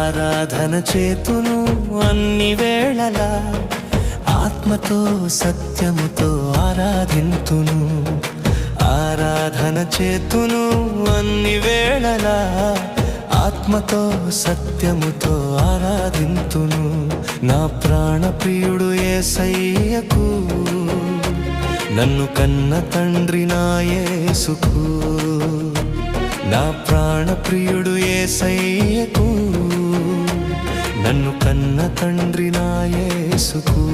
ఆరాధన చేతును అన్ని వేళలా, ఆత్మతో సత్యముతో ఆరాధింతును. ఆరాధన చేతును అన్ని వేళలా, ఆత్మతో సత్యముతో ఆరాధింతును. నా ప్రాణ ప్రియుడు యేసయ్యకు, నన్ను కన్న తండ్రి నా యేసుకు. నా ప్రాణ ప్రియుడు యేసయ్యకు, నన్ను కన్న తండ్రి నా యేసుకు.